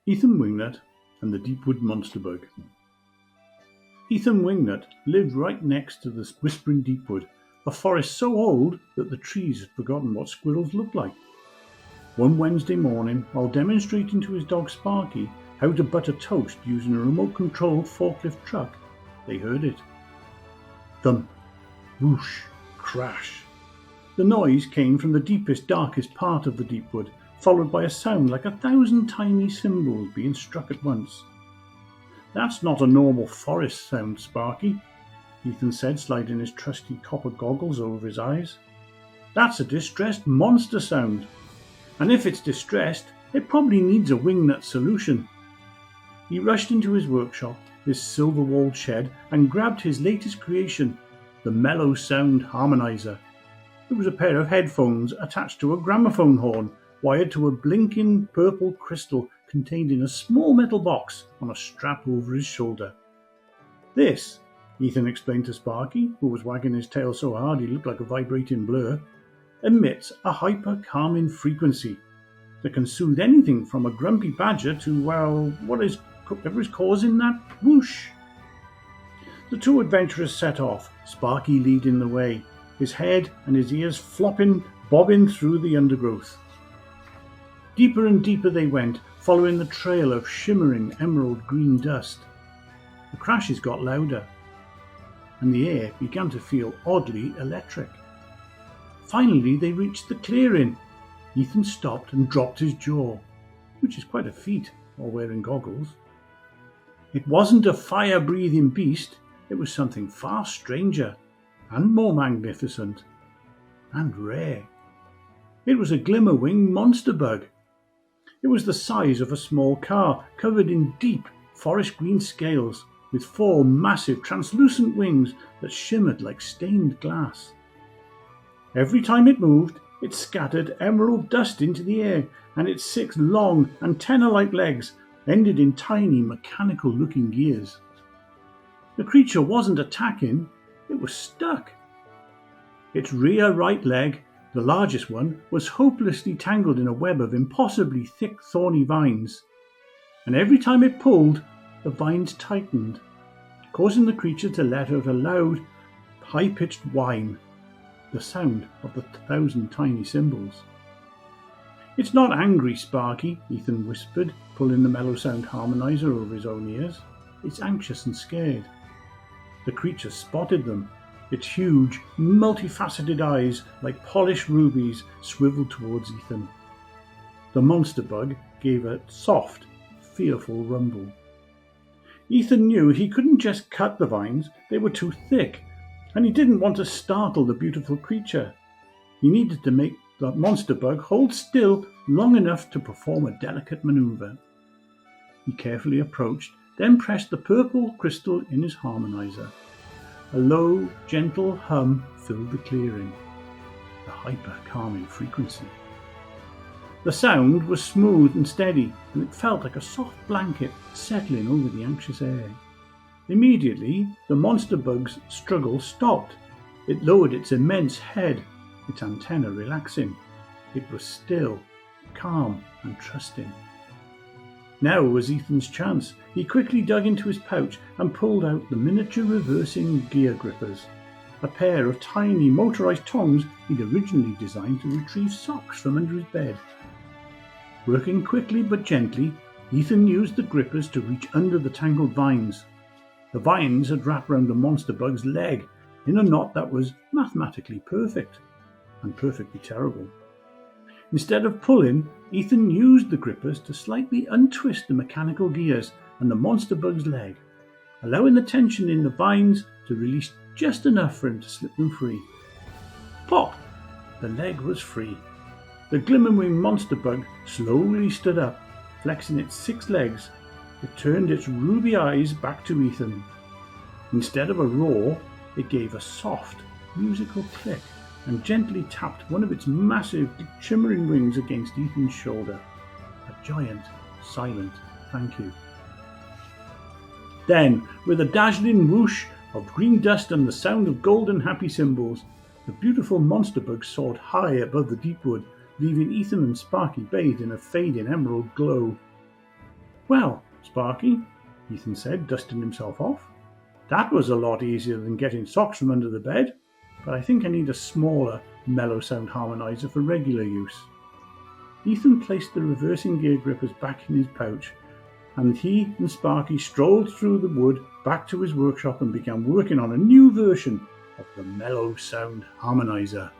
Ethan Wingnut and the Deepwood Monster Bug. Ethan Wingnut lived right next to the whispering Deepwood, a forest so old that the trees had forgotten what squirrels looked like. One Wednesday morning, while demonstrating to his dog Sparky how to butter toast using a remote-controlled forklift truck, they heard it. Thump, whoosh, crash. The noise came from the deepest, darkest part of the Deepwood, followed by a sound like 1,000 tiny cymbals being struck at once. "That's not a normal forest sound, Sparky," Ethan said, sliding his trusty copper goggles over his eyes. "That's a distressed monster sound. And if it's distressed, it probably needs a wingnut solution." He rushed into his workshop, his silver-walled shed, and grabbed his latest creation, the Mellow Sound Harmonizer. It was a pair of headphones attached to a gramophone horn, wired to a blinking purple crystal contained in a small metal box on a strap over his shoulder. "This," Ethan explained to Sparky, who was wagging his tail so hard he looked like a vibrating blur, "emits a hyper-calming frequency that can soothe anything from a grumpy badger to, well, whatever is causing that whoosh." The two adventurers set off, Sparky leading the way, his head and his ears bobbing through the undergrowth. Deeper and deeper they went, following the trail of shimmering emerald green dust. The crashes got louder, and the air began to feel oddly electric. Finally they reached the clearing. Ethan stopped and dropped his jaw, which is quite a feat while wearing goggles. It wasn't a fire-breathing beast, it was something far stranger and more magnificent and rare. It was a glimmer-winged monster bug. It was the size of a small car, covered in deep forest green scales, with 4 massive translucent wings that shimmered like stained glass. Every time it moved, it scattered emerald dust into the air, and its 6 long antenna-like legs ended in tiny mechanical-looking gears. The creature wasn't attacking, it was stuck. Its rear right leg, the largest one, was hopelessly tangled in a web of impossibly thick thorny vines, and every time it pulled, the vines tightened, causing the creature to let out a loud, high-pitched whine, the sound of the 1,000 tiny cymbals. "It's not angry, Sparky," Ethan whispered, pulling the Mellow Sound Harmonizer over his own ears. "It's anxious and scared." The creature spotted them. Its huge, multifaceted eyes, like polished rubies, swiveled towards Ethan. The monster bug gave a soft, fearful rumble. Ethan knew he couldn't just cut the vines, they were too thick, and he didn't want to startle the beautiful creature. He needed to make the monster bug hold still long enough to perform a delicate maneuver. He carefully approached, then pressed the purple crystal in his harmonizer. A low, gentle hum filled the clearing, the hyper-calming frequency. The sound was smooth and steady, and it felt like a soft blanket settling over the anxious air. Immediately, the monster bug's struggle stopped. It lowered its immense head, its antenna relaxing. It was still, calm, and trusting. Now was Ethan's chance. He quickly dug into his pouch and pulled out the miniature reversing gear grippers, a pair of tiny motorized tongs he'd originally designed to retrieve socks from under his bed. Working quickly but gently, Ethan used the grippers to reach under the tangled vines. The vines had wrapped round the monster bug's leg in a knot that was mathematically perfect and perfectly terrible. Instead of pulling, Ethan used the grippers to slightly untwist the mechanical gears and the monster bug's leg, allowing the tension in the vines to release just enough for him to slip them free. Pop! The leg was free. The glimmer-winged monster bug slowly stood up, flexing its 6 legs. It turned its ruby eyes back to Ethan. Instead of a roar, it gave a soft, musical click and gently tapped one of its massive, shimmering wings against Ethan's shoulder. A giant, silent thank you. Then, with a dazzling whoosh of green dust and the sound of golden happy cymbals, the beautiful monster bug soared high above the deep wood, leaving Ethan and Sparky bathed in a fading emerald glow. "Well, Sparky," Ethan said, dusting himself off, "that was a lot easier than getting socks from under the bed, but I think I need a smaller mellow sound harmonizer for regular use." Ethan placed the reversing gear grippers back in his pouch, and he and Sparky strolled through the wood back to his workshop and began working on a new version of the mellow sound harmonizer.